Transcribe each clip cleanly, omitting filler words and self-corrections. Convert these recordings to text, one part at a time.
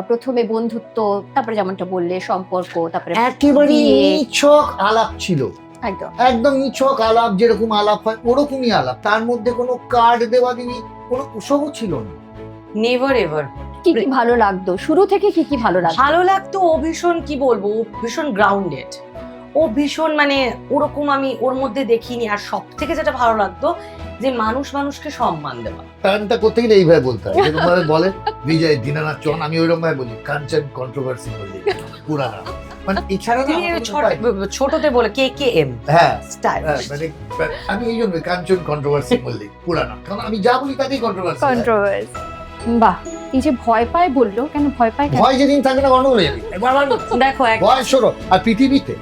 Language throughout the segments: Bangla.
প্রথমে বন্ধুত্ব, তারপরে যেমনটা বললে সম্পর্ক, তারপরে একেবারে বিয়ে। নিছক আলাপ ছিল, একদম একদম নিছক আলাপ, যেরকম আলাপ হয় ওরকমই আলাপ, তার মধ্যে কোনো কার্ড দেওয়া দিবি কোনো ওসবও ছিল না। Never ever. কি কি ভালো লাগতো শুরু থেকে, কি কি ভালো লাগতো? ভালো লাগতো, ও ভীষণ, কি বলবো, ও ভীষণ গ্রাউন্ডেড, ও ভীষণ মানে ওরকম আমি ওর মধ্যে দেখিনি। আর সব থেকে যেটা ভালো লাগতো যে মানুষ মানুষকে সম্মান দেওয়া। প্যানটা করতে গেলে এইভাবে বলতে হয়, যেরকম ভাবে বলে বিজয় দীনানাথ চৌহান, আমি ওইরকম ভাবে বলি কাঞ্চন কন্ট্রোভার্সি বলি পুরানা, মানে এছাড়া না তুমি আমার কোনো উপায় নেই। ছোটতে বলে KKM হ্যাঁ স্টাইল। মানে আমি এই জন্য কাঞ্চন কন্ট্রোভার্সি বললি পুরানা, কারণ আমি যা বলি তাকেই কন্ট্রোভার্সি। কন্ট্রোভার্সি। বাহ, এই যে ভয় পায় বললো, কেন ভয় পায়? কেন? ভয় যেদিন থাকবে না গন্ডগোল হয়ে যাবে। দেখো ভয় সরো। আর পৃথিবীতে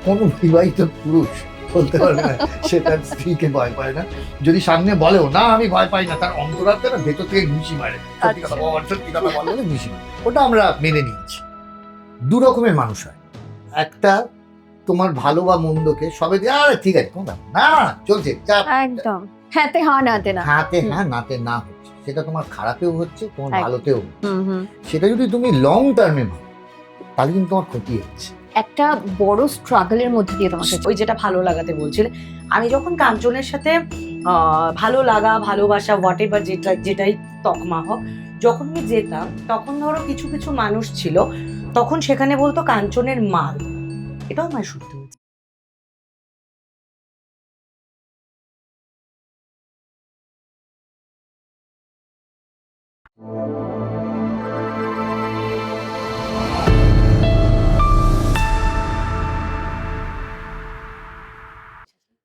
কোন বিবাহিত পুরুষ বলতে পারবে না সে তার স্ত্রীকে ভয় পায় না, যদি সামনে বলেও না আমি ভয় পাই না, তার অন্তরাত্মা না ভেতর থেকে ঘুষি মারে, সত্যি কথা বল, সত্যি কথা বললে ঘুষি মারে। ওটা আমরা মেনে নিয়েছি। দু রকমের মানুষ হয়, একটা তোমার ভালো বা মন্দকে সবে দিয়ে আরে ঠিক আছে কোনো ব্যাপার না, না চলছে চাপ, একদম হ্যাঁতে হ্যাঁ নাতে না। হাতে হ্যাঁ নাতে না হচ্ছে, সেটা তোমার খারাপেও হচ্ছে তোমার একদম। ভালোতেও, হুম। সেটা যদি তুমি লং টার্মে ভাবো তাহলে কিন্তু তোমার ক্ষতি হচ্ছে। একটা বড় স্ট্রাগলের মধ্যে দিয়ে তোমাকে ওই যেটা ভালো লাগাতে বলছিলে, আমি যখন কাঞ্চনের সাথে ভালো লাগা, ভালোবাসা, হোয়াট এভার যেটাই তকমা হোক, যখন আমি যেতাম তখন ধরো কিছু কিছু মানুষ ছিল, তখন সেখানে বলতো কাঞ্চনের মাল। এটাও আমার সত্যি।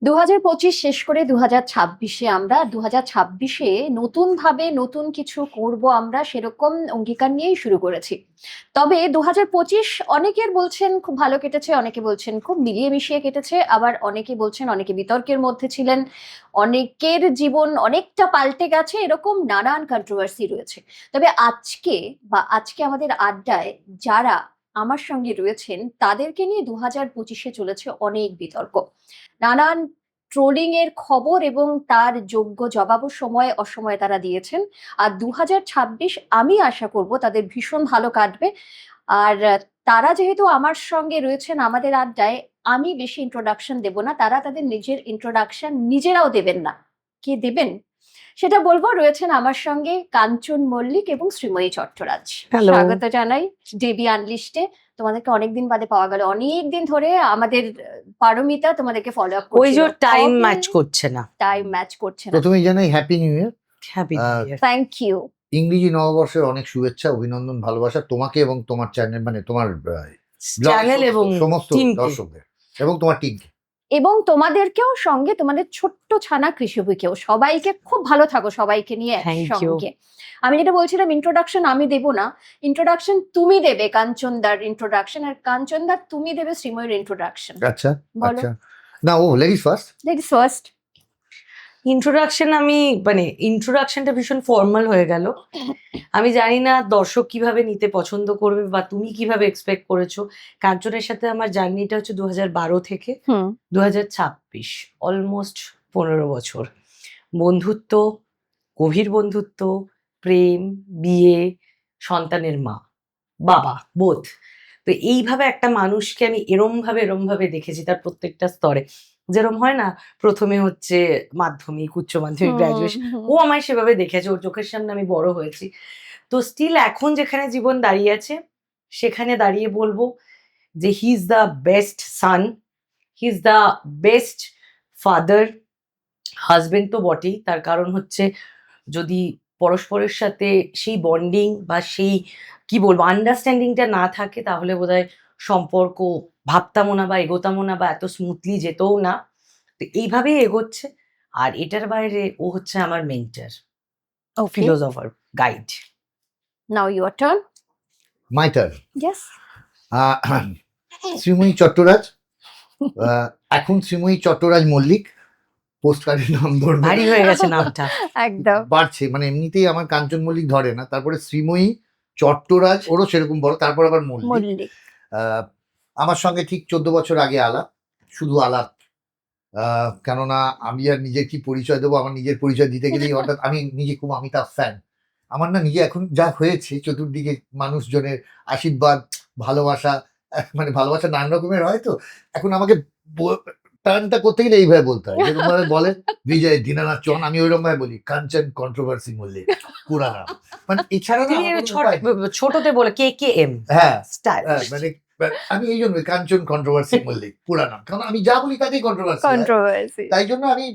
2025 শেষ করে 2026-এ আমরা 2026-এ নতুন ভাবে নতুন কিছু করব আমরা, সেরকম অঙ্গীকার নিয়েই শুরু করেছি। তবে 2025 অনেকের বলছেন খুব ভালো কেটেছে, অনেকে বলছেন খুব মিলিয়ে মিশিয়ে কেটেছে, আবার অনেকে বলছেন অনেকে বিতর্কের মধ্যে ছিলেন, অনেকের জীবন অনেকটা পাল্টে গেছে, এরকম নানান কন্ট্রোভার্সি রয়েছে। তবে আজকে আমাদের আড্ডায় যারা আমার সঙ্গে রয়েছেন তাদেরকে নিয়ে 2025-এ চলেছে অনেক বিতর্ক, নানান ট্রোলিং এর খবর এবং তার যোগ্য জবাবও সময়ে অসময়ে তারা দিয়েছেন। আর 2026 আমি আশা করব তাদের ভীষণ ভালো কাটবে। আর তারা যেহেতু আমার সঙ্গে রয়েছেন আমাদের আড্ডায়, আমি বেশি ইন্ট্রোডাকশন দেব না, তারা তাদের নিজের ইন্ট্রোডাকশন নিজেরাও দেবেন না। কে দেবেন সেটা বলবো। রয়েছেন আমার সঙ্গে কাঞ্চন মল্লিক এবং শ্রীময়ী চট্টরাজ। Hello. স্বাগত জানাই ডেবি আনলিস্টে। তোমাদেরকে অনেকদিন বাদে পাওয়া গেল, অনেকদিন ধরে আমাদের পারমিতা তোমাদেরকে ফলো আপ ওই যে করছিল, টাইম ম্যাচ করছে না। টাইম ম্যাচ করছে না। প্রথমেই জানাই happy new year, happy thank you. ইংরেজি নববর্ষের অনেক শুভেচ্ছা, অভিনন্দন, ভালোবাসা তোমাকে এবং তোমার চ্যানেল, মানে তোমার চ্যানেল এবং সমস্ত টিমকে। দর্শকদের এবং তোমার টিমকে, এবং তোমাদেরকেও সঙ্গে, তোমাদের ছোট্ট ছানা কৃষিবিকেও, সবাইকে খুব ভালো থাকো, সবাইকে নিয়ে Thank you. সঙ্গে। আমি যেটা বলছিলাম, ইন্ট্রোডাকশন আমি দেব না, ইন্ট্রোডাকশন তুমি দেবে, কাঞ্চনদার ইন্ট্রোডাকশন, আর কাঞ্চনদার তুমি দেবে শ্রীময়ীর ইন্ট্রোডাকশন। আচ্ছা বলো। আচ্ছা, না ও ladies first. Ladies first. Introduction, আমি মানে ইন্ট্রোডাকশনটা ভীষণ ফর্মাল হয়ে গেল। আমি জানি না দর্শক কিভাবে নিতে পছন্দ করবে বা তুমি কিভাবে এক্সপেক্ট করেছো। কাঞ্চনের সাথে আমার জার্নিটা হচ্ছে 2012 থেকে 2026, অলমোস্ট 15 বছর। বন্ধুত্ব, গভীর বন্ধুত্ব, প্রেম, বিয়ে, সন্তানের মা, বাবা, বোধ। তো এইভাবে একটা মানুষকে আমি এরম ভাবে দেখেছি তার প্রত্যেকটা স্তরে। যেরম হয় না, প্রথমে হচ্ছে মাধ্যমিক, উচ্চ মাধ্যমিক, গ্রাজুয়েশন, ও আমায় সেভাবে দেখেছে, ওর চোখের সামনে আমি বড় হয়েছি। তো স্টিল এখন যেখানে জীবন দাঁড়িয়ে আছে, সেখানে দাঁড়িয়ে বলবো যে he is the best son, he is the best father, husband তো বটেই। তার কারণ হচ্ছে যদি পরস্পরের সাথে সেই বন্ডিং বা সেই কি বলবো আন্ডারস্ট্যান্ডিংটা না থাকে, তাহলে বোধহয় সম্পর্ক ভাবতামও না বা এগোতামও না বা এত স্মুথলি যেতও না। তো এইভাবেই এগোচ্ছে। আর এটার বাইরে ও হচ্ছে আমার mentor, philosopher, guide. Now your turn. My turn. Yes. Sreemoyee Chattaraj, এখন শ্রীময়ী চট্টরাজ মল্লিক, পোস্ট কার্ডের নাম ধরবে, ভারী হয়ে গেছে নামটা। একদম বাড়ছে, মানে এমনিতেই আমার কাঞ্চন মল্লিক ধরে না, তারপরে শ্রীময়ী চট্টরাজ ওরও সেরকম বড়, তারপর আবার মল্লিক। মল্লিক। আমার সঙ্গে ঠিক 14 বছর আগে আলাপ, শুধু আলাপ, কেননা আমি আর নিজের কি পরিচয় দেবো, আমার নিজের পরিচয় দিতে গেলেই হঠাৎ আমি নিজে খুব অমিতাভ ফ্যান, আমার না নিজে এখন যা হয়েছে, চতুর্দিকে মানুষজনের আশীর্বাদ, ভালোবাসা, মানে ভালোবাসা নানান রকমের হয় তো, এখন আমাকে টার্নটা করতে গেলে এইভাবে বলতে হয়, যেরকম ভাবে বলে বিজয় দীনানাথ চৌহান, আমি ওইরকম ভাবে বলি কাঞ্চন কন্ট্রোভার্সি মল্লিক পুরানা, মানে এছাড়া না তুমি আমার কোনো উপায় নেই। ছোটতে বলে KKM হ্যাঁ, স্টাইল। মানে আমি এই জন্য কাঞ্চন কন্ট্রোভার্সি মল্লিক পুরা নাম, কারণ আমি যা বলি তাতেই কন্ট্রোভার্সি হয়। কন্ট্রোভার্সি। তাই জন্য আমি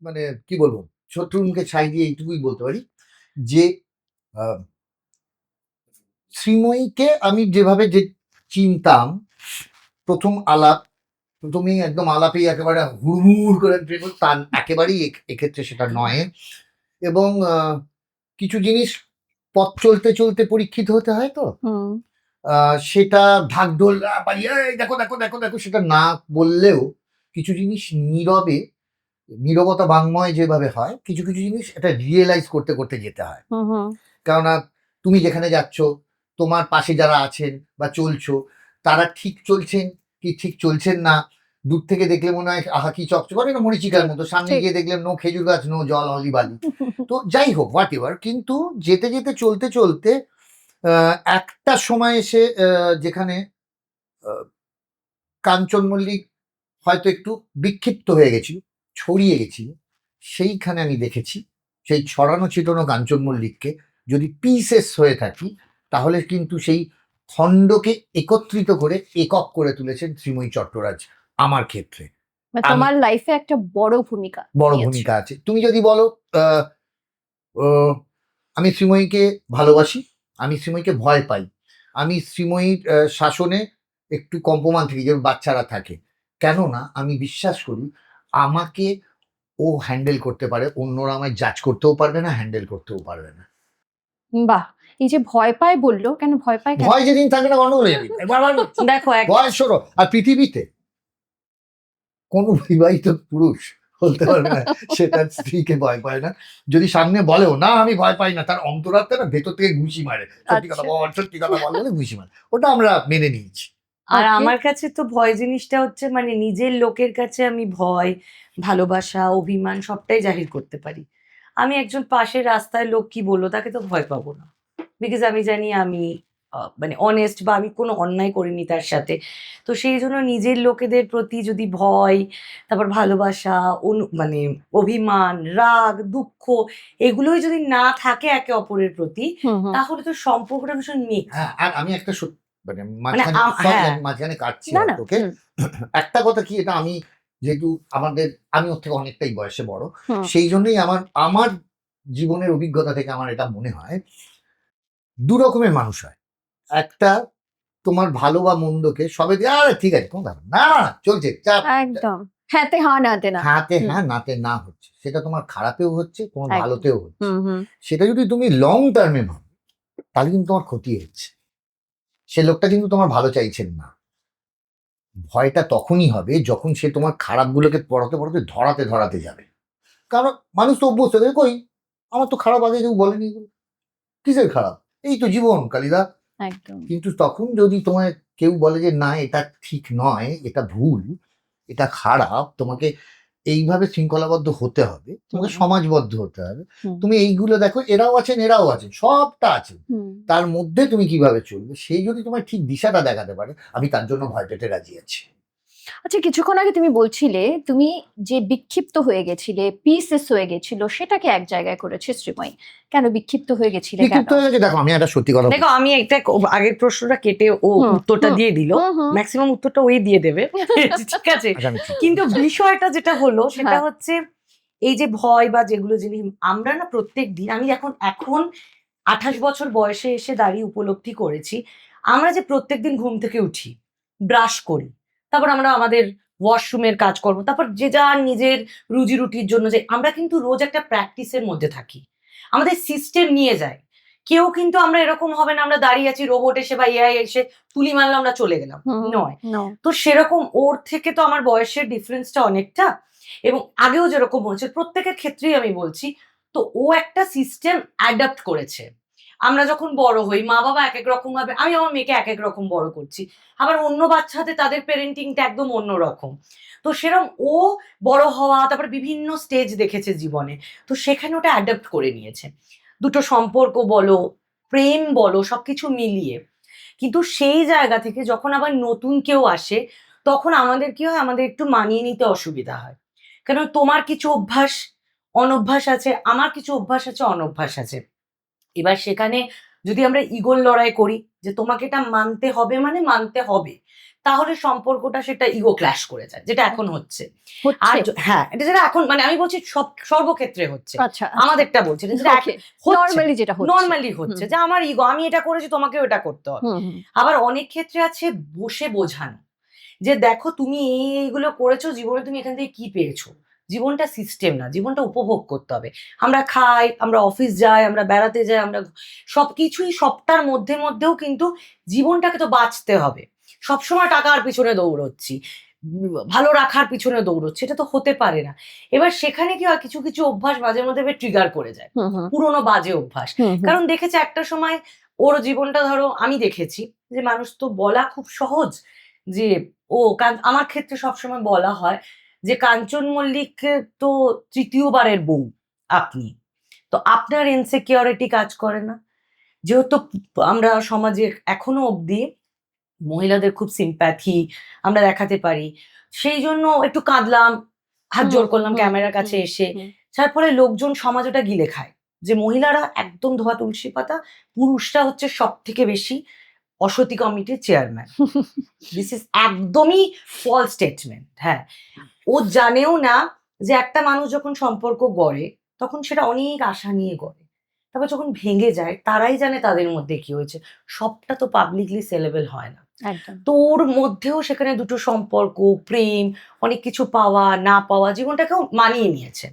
মানে কি বলবো, শত্রুর মুখে ছাই দিয়ে এইটুকুই বলতে পারি যে আহ, শ্রীময়ীকে আমি যেভাবে যে চিনতাম, প্রথম আলাপ, প্রথমেই একদম আলাপেই একেবারে হুড়মুড় করে প্রেম, তা একেবারেই এক্ষেত্রে সেটা নয়। এবং কিছু জিনিস পথ চলতে চলতে পরীক্ষিত হতে হয় তো, হুম সেটা ঢাকঢোল বাড়িয়ে "এই দেখো দেখো দেখো দেখো" সেটা না বললেও কিছু জিনিস নীরবে, নীরবতা বাংময় যেভাবে হয়, কিছু কিছু জিনিস এটা রিয়েলাইজ করতে করতে যেতে হয়। হুম হুম কেননা তুমি যেখানে যাচ্ছ, তোমার পাশে যারা আছেন বা চলছো, তারা ঠিক চলছেন কি ঠিক চলছেন না, দূর থেকে দেখলে মনে হয় আহা কি চকচক করে না মরিচিকার মতো, সামনে ঠিক। গিয়ে দেখলে নো খেজুর গাছ নো জল অলি বালি। তো যাই হোক হোয়াট এভার, কিন্তু যেতে যেতে চলতে চলতে একটা সময় এসে যেখানে কাঞ্চন মল্লিক হয়তো একটু বিক্ষিপ্ত হয়ে গেছিল, ছড়িয়ে গেছিল, সেইখানে আমি দেখেছি সেই ছড়ানো ছিটানো কাঞ্চন মল্লিককে যদি পিসেস হয়ে থাকি, তাহলে কিন্তু সেই খণ্ডকে একত্রিত করে একক করে তুলেছেন শ্রীময়ী চট্টরাজ আমার ক্ষেত্রে। মানে তোমার লাইফে একটা বড় ভূমিকা বড় নিয়েছে। ভূমিকা আছে। তুমি যদি বলো আহ, আহ, আমি শ্রীময়ীকে ভালোবাসি, আমি শ্রীময়ীকে ভয় পাই, আমি শ্রীময়ীর শাসনে একটু কম্পমান থাকি, যেমন বাচ্চারা থাকে, কেননা আমি বিশ্বাস করি আমাকে ও হ্যান্ডেল করতে পারে, অন্যরা আমায় জাজ করতেও পারবে না, হ্যান্ডেল করতেও পারবে না। বাহ, এই যে ভয় পায় বললো, কেন ভয় পায় কেন? ভয় যেদিন থাকবে না গন্ডগোল হয়ে যাবে। একবার দেখো ভয় সরো। আর পৃথিবীতে কোনো বিবাহিত পুরুষ বলতে পারবে না সে তার স্ত্রীকে ভয় পায় না, যদি সামনে বলেও না আমি ভয় পাই না, তার অন্তরাত্মা না ভেতর থেকে ঘুষি মারে, সত্যি কথা আচ্ছা। বল, সত্যি কথা বল বলে ঘুষি মারে, ওটা আমরা মেনে নিয়েছি। আর Okay. আমার কাছে তো ভয় জিনিসটা হচ্ছে মানে নিজের লোকের কাছে আমি ভয়, ভালোবাসা, অভিমান সবটাই জাহির করতে পারি। আমি একজন পাশের রাস্তায় লোক কি বললো তাকে তো ভয় পাবো না, বিকজ আমি জানি আমি মানে অনেস্ট বা আমি কোনো অন্যায় করিনি তার সাথে। তো সেই জন্য নিজের লোকেদের প্রতি যদি ভয়, তারপর ভালোবাসা, মানে অভিমান, রাগ, দুঃখ এগুলোই যদি না থাকে একে অপরের প্রতি, হুম হুম। তাহলে তো সম্পর্কটা ভীষণ মিক্স। হ্যাঁ, আর আমি একটা মানে মাঝখানে হ্যাঁ। sorry, আমি মাঝখানে কাটছি না না তোকে। একটা কথা কি, এটা আমি যেহেতু আমি ওর থেকে অনেকটাই বয়সে বড়, হুম সেই জন্যই আমার জীবনের অভিজ্ঞতা থেকে আমার এটা মনে হয় দু রকমের মানুষ হয়। একটা তোমার ভালো বা মন্দকে সবে দিয়ে আরে ঠিক আছে কোনো ব্যাপার না, না, না, চলছে চাপ, একদম। হ্যাঁতে হ্যাঁ নাতে না। হাতে হুম। হ্যাঁ নাতে না হচ্ছে, সেটা তোমার খারাপেও হচ্ছে, তোমার একদম। ভালোতেও হচ্ছে। হুম হুম সেটা যদি তুমি লং টার্মে ভাবো, তাহলে কিন্তু তোমার ক্ষতি হচ্ছে, সে লোকটা কিন্তু তোমার ভালো চাইছেন না। ভয়টা তখনই হবে যখন সে তোমার খারাপগুলোকে পড়াতে পড়াতে ধরাতে ধরাতে যাবে, কারণ মানুষ তো অভ্যস্ত হয়ে কই আমার তো খারাপ আগে কেউ বলেনি এগুলো। কিসের খারাপ, এই তো জীবন কালিদা। একদম। কিন্তু তখন যদি তোমায় কেউ বলে যে না এটা ঠিক নয়, এটা ভুল, এটা খারাপ, তোমাকে এইভাবে শৃঙ্খলাবদ্ধ হতে হবে, তোমাকে হুম। সমাজবদ্ধ হতে হবে, হুম। তুমি এইগুলো দেখো, এরাও আছেন এরাও আছেন, সবটা আছে, হুম। তার মধ্যে তুমি কিভাবে চলবে, সেই যদি তোমার ঠিক দিশাটা দেখাতে পারে, আমি তার জন্য ভয় পেতে রাজি আছি। আচ্ছা, কিছুক্ষণ আগে তুমি বলছিলে তুমি যে বিক্ষিপ্ত হয়ে গেছিলে, পিসেস হয়ে গেছিল, সেটাকে এক জায়গায় করেছে শ্রীময়ী। কেন বিক্ষিপ্ত হয়ে গেছিলে, কেন? বিক্ষিপ্ত হয়ে গেছে, দেখো আমি একটা সত্যি কথা দেখো আমি একটা আগের প্রশ্নটা কেটে ও হুম, উত্তরটা হুম, দিয়ে দিল, হুম, হুম। ম্যাক্সিমাম উত্তরটা ওই দিয়ে দেবে ঠিক আছে। আচ্ছা, আমি ঠিক কিন্তু বিষয়টা যেটা হলো সেটা হ্যাঁ। হচ্ছে এই যে ভয় বা যেগুলো জিনিস আমরা না প্রত্যেক দিন, আমি এখন 28 বছর বয়সে এসে দাঁড়িয়ে উপলব্ধি করেছি, আমরা যে প্রত্যেকদিন ঘুম থেকে উঠি, ব্রাশ করি, তারপর আমরা আমাদের ওয়াশরুমের কাজকর্ম, তারপর যে যার নিজের রুজি রুটির জন্য যে আমরা কিন্তু রোজ একটা প্র্যাকটিসের মধ্যে থাকি, আমাদের সিস্টেম নিয়ে যায়। কেউ কিন্তু আমরা এরকম হবে না আমরা দাঁড়িয়ে আছি রোবট এসে বা এআই এসে তুলি মারলো আমরা চলে গেলাম, হুম, নয়। no. তো সেরকম ওর থেকে তো আমার বয়সের ডিফারেন্সটা অনেকটা, এবং আগেও যেরকম হয়েছে প্রত্যেকের ক্ষেত্রেই আমি বলছি, তো ও একটা সিস্টেম অ্যাডাপ্ট করেছে। আমরা যখন বড় হই মা বাবা এক এক রকম ভাবে, আমি আমার মেয়েকে এক এক রকম বড় করছি, আবার অন্য বাচ্চাতে তাদের প্যারেন্টিংটা একদম অন্য রকম। তো সেরকম ও বড় হওয়া, তারপর বিভিন্ন স্টেজ দেখেছে জীবনে, তো সেখানে ওটা অ্যাডাপ্ট করে নিয়েছে। দুটো সম্পর্ক বলো, প্রেম বলো, সবকিছু মিলিয়ে। কিন্তু সেই জায়গা থেকে যখন আবার নতুন কেউ আসে, তখন আমাদের কি হয়, আমাদের একটু মানিয়ে নিতে অসুবিধা হয়। কেন, তোমার কিছু অভ্যাস অনভ্যাস আছে, আমার কিছু অভ্যাস আছে অনভ্যাস আছে। এবার সেখানে যদি আমরা ইগোর লড়াই করি যে তোমাকে এটা মানতে হবে মানে মানতে হবে, তাহলে সম্পর্কটা সেটা ইগো ক্ল্যাশ করে যায়, যেটা এখন হচ্ছে। আর হচ্ছে। হ্যাঁ, এটা যেটা এখন মানে আমি বলছি সব সর্বক্ষেত্রে হচ্ছে, আচ্ছা, আমাদেরটা বলছি না, যেটা ওকে, হচ্ছে নর্মালি যেটা হচ্ছে। নর্মালি হচ্ছে, যে আমার ইগো, আমি এটা করেছি তোমাকেও এটা করতে হবে। হুম হুম আবার অনেক ক্ষেত্রে আছে বসে বোঝানো, যে দেখো তুমি এইগুলো করেছো জীবনে, তুমি এখান থেকে কি পেয়েছো। জীবনটা সিস্টেম না, জীবনটা উপভোগ করতে হবে। আমরা খাই, আমরা অফিস যাই, আমরা বেড়াতে যাই, আমরা সবকিছুই সবটার মধ্যে মধ্যেও কিন্তু জীবনটাকে তো বাঁচতে হবে। সবসময় টাকার পিছনে দৌড়চ্ছি, ভালো রাখার পিছনে দৌড়চ্ছি, এটা তো হতে পারে না। এবার সেখানে কি হয়, কিছু কিছু অভ্যাস মাঝে মধ্যে ট্রিগার করে যায়, হুম হুম পুরোনো বাজে অভ্যাস। হুম হুম। কারণ দেখেছে একটা সময় ওর জীবনটা, ধরো আমি দেখেছি যে মানুষ তো বলা খুব সহজ, যে আমার ক্ষেত্রে সবসময় বলা হয় যে কাঞ্চন মল্লিক তো তৃতীয়বারের বউ আপনি, তো আপনার ইনসিকিউরিটি কাজ করে না। যেহেতু আমরা সমাজে এখনো অবধি মহিলাদের খুব সিম্প্যাথি আমরা দেখাতে পারি, সেই জন্য একটু কাঁদলাম, হাত জোর করলাম ক্যামেরার কাছে এসে। যার ফলে লোকজন, সমাজ ওটা গিলে খায়, যে মহিলারা একদম ধোয়া তুলসী পাতা, পুরুষরা হচ্ছে সব থেকে বেশি অসতী কমিটির চেয়ারম্যান। দিস ইজ একদমই ফলস স্টেটমেন্ট। হ্যাঁ, ও জানেও না যে একটা মানুষ যখন সম্পর্ক গড়ে তখন সেটা অনেক আশা নিয়ে গড়ে, তারপর যখন ভেঙে যায় তারাই জানে তাদের মধ্যে কি হয়েছে। সবটা তো পাবলিকলি সেলেবল হয় না। একদম। তো ওর মধ্যেও সেখানে দুটো সম্পর্ক, প্রেম, অনেক কিছু পাওয়া না পাওয়া, জীবনটাকেও মানিয়ে নিয়েছে।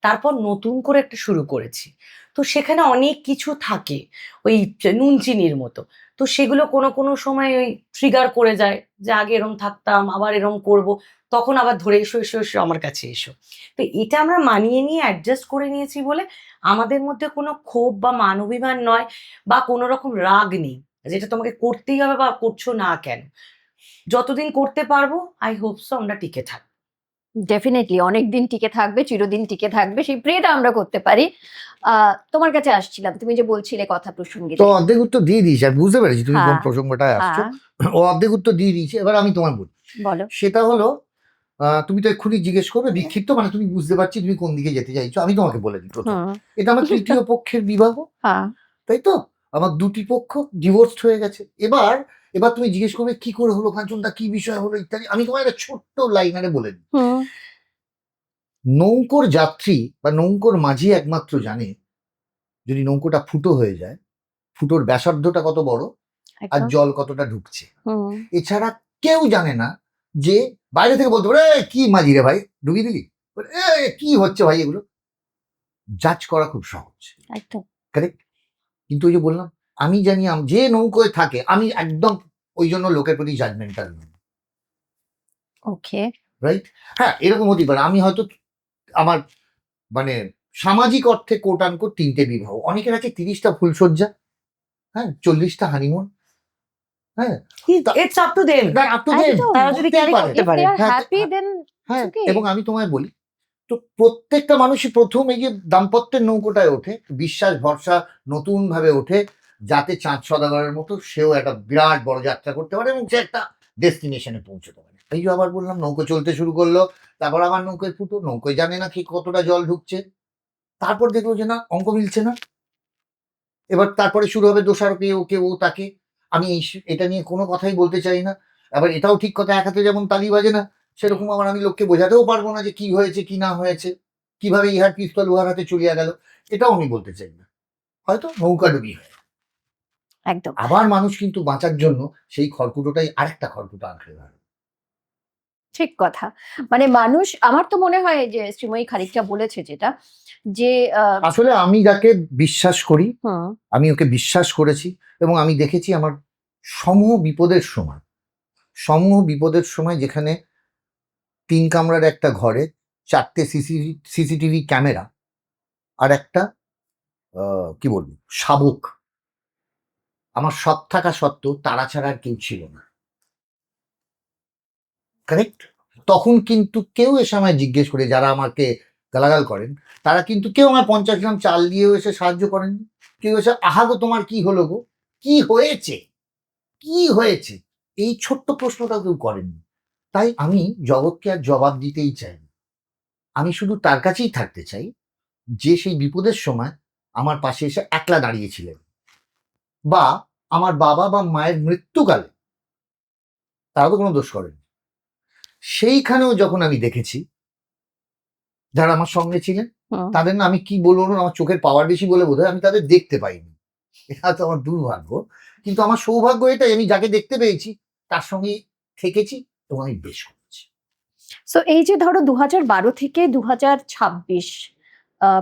তারপর নতুন করে একটা শুরু করেছি, তো সেখানে অনেক কিছু থাকে ওই নুন চিনির মতো। তো সেগুলো কোনো কোনো সময় ওই ট্রিগার করে যায়, যে আগে এরম থাকতাম, আবার এরম করব, তখন আবার ধরে এসো এসো এসো আমার কাছে এসো। তো এটা আমরা মানিয়ে নিয়ে অ্যাডজাস্ট করে নিয়েছি বলে আমাদের মধ্যে কোনো ক্ষোভ বা মান অভিমান নয়, বা কোনো রকম রাগ নেই যেটা তোমাকে করতেই হবে বা করছো না কেন। যতদিন করতে পারবো আই হোপ সো আমরা টিকে থাকবো। ডেফিনেটলি অনেকদিন টিকে থাকবে, চিরদিন টিকে থাকবে, সেই প্রেটা আমরা করতে পারি। তোমার কাছে আসছিলাম, তুমি যে বলছিলে কথা প্রসঙ্গে তো অর্ধেক উত্তর দিয়ে দিয়েছি, আমি বুঝতে পেরেছি তুমি কোন হ্যাঁ, প্রসঙ্গটায় আসছো। হ্যাঁ, ও অর্ধেক উত্তর দিয়ে দিয়েছে, এবার আমি তোমার বলি। বলো। সেটা হলো, তুমি তো এক্ষুনি জিজ্ঞেস করবে বিক্ষিপ্ত মানে তুমি বুঝতে পারছি তুমি কোন দিকে যেতে চাইছো। আমি তোমাকে বলে দিই প্রথম, হুম, এটা আমার তৃতীয় পক্ষের বিবাহ, হ্যাঁ, তাই তো? আমার দুটি পক্ষ ডিভোর্সড হয়ে গেছে। এবার এবার তুমি জিজ্ঞেস করবে কি করে হলো, কাঞ্চনদা কি বিষয় হলো ইত্যাদি। আমি তোমার একটা ছোট্ট লাইনারে বলে দিই। হুম, নৌকোর যাত্রী বা নৌকোর মাঝি একমাত্র জানে যদি নৌকোটা ফুটো হয়ে যায়, ফুটোর ব্যাসার্ধটা কত বড় আর একদম, জল কতটা ঢুকছে। হুম, এছাড়া কেউ জানে না। যে বাইরে থেকে বলতে পারে কি মাঝি রে ভাই, ডুবিয়ে দিলি, বলে, কি হচ্ছে ভাই এগুলো, জাজ করা খুব সহজ, একদম। কারেক্ট? কিন্তু ওই যে বললাম, আমি জানি যে নৌকোয় থাকে আমি একদম ওই জন্য লোকের প্রতি জাজমেন্টাল নই, ওকে। রাইট? হ্যাঁ, এরকম হতে পারে আমি হয়তো আমার মানে সামাজিক অর্থে কোট আনকোট 3টে বিবাহ, অনেকের আছে 30টা ফুলসজ্জা, হ্যাঁ, 40টা হানিমুন, হ্যাঁ, it's up to them, up to them, একদম। তারা যদি করতেই ক্যারি পারে। করতে If পারে। they are হ্যাঁ, happy, then হ্যাঁ, it's okay. এবং আমি তোমায় বলি, তো প্রত্যেকটা মানুষই প্রথম এই যে দাম্পত্যের নৌকোটায় ওঠে, বিশ্বাস ভরসা নতুন ভাবে ওঠে, যাতে চাঁদ সদাগরের মতো সেও একটা বিরাট বড় যাত্রা করতে পারে এবং সে একটা ডেস্টিনেশনে পৌঁছতে পারে। এই যে আবার বললাম, নৌকো চলতে শুরু করলো, তারপর আমার নৌকোয় ফুটো, নৌকোয় জানে না কি কতটা জল ঢুকছে, তারপর দেখলো যে না, অঙ্ক মিলছে না। এবার তারপরে শুরু হবে দোষারোপে ওকে ও তাকে। আমি এটা নিয়ে কোনো কথাই বলতে চাই না। আবার এটাও ঠিক কথা, এক হাতে যেমন তালি বাজে না, সেরকম আবার আমি লোককে বোঝাতেও পারবো না যে কি হয়েছে কি না হয়েছে, কিভাবে ইহার পিস্তল উহার হাতে চলিয়া গেল, এটাও আমি বলতে চাই না। হয়তো নৌকা ডুবি হয়, একদম আবার মানুষ কিন্তু বাঁচার জন্য সেই খড়কুটোটাই আরেকটা খড়কুটো আঁকড়ে ধরে। ঠিক কথা। মানে মানুষ, আমার তো মনে হয় যে শ্রীময়ী খানিকটা বলেছে যেটা, যে আসলে আমি যাকে বিশ্বাস করি, হুম, আমি ওকে বিশ্বাস করেছি এবং আমি দেখেছি আমার সমূহ বিপদের সময়, সমূহ বিপদের সময় যেখানে 3 কামরার একটা ঘরে 4টে সিসিটিভি ক্যামেরা আর একটা কি বলবো শাবক, আমার সব থাকা সত্ত্বেও তারা ছাড়া আর কেউ ছিল না, কারেক্ট? তখন কিন্তু কেউ এসে আমায় জিজ্ঞেস করে, যারা আমাকে গালাগাল করেন, তারা কিন্তু কেউ আমায় 50 গ্রাম চাল দিয়েও এসে সাহায্য করেননি। কেউ এসে আহা গো তোমার কি হলো গো, কি হয়েছে, কি হয়েছে, এই ছোট্ট প্রশ্নটা কেউ করেননি। তাই আমি জগৎকে আর জবাব দিতেই চাই না। আমি শুধু তার কাছেই থাকতে চাই যে সেই বিপদের সময় আমার পাশে এসে একলা দাঁড়িয়েছিলেন, বা আমার বাবা বা মায়ের মৃত্যুকালে তারা তো কোনো দোষ করেন, সেইখানেও যখন আমি দেখেছি যারা আমার সঙ্গে ছিলেন হুম। তাদের না আমি কি বলবো না, আমার চোখের পাওয়ার বেশি বলে বোধহয় আমি তাদের দেখতে পাইনি। এটা তো আমার দুর্ভাগ্য, কিন্তু আমার সৌভাগ্য এটাই আমি যাকে দেখতে পেয়েছি তার সঙ্গে থেকেছি এবং আমি বেশ করেছি। সো এই যে ধরো 2012 থেকে 2026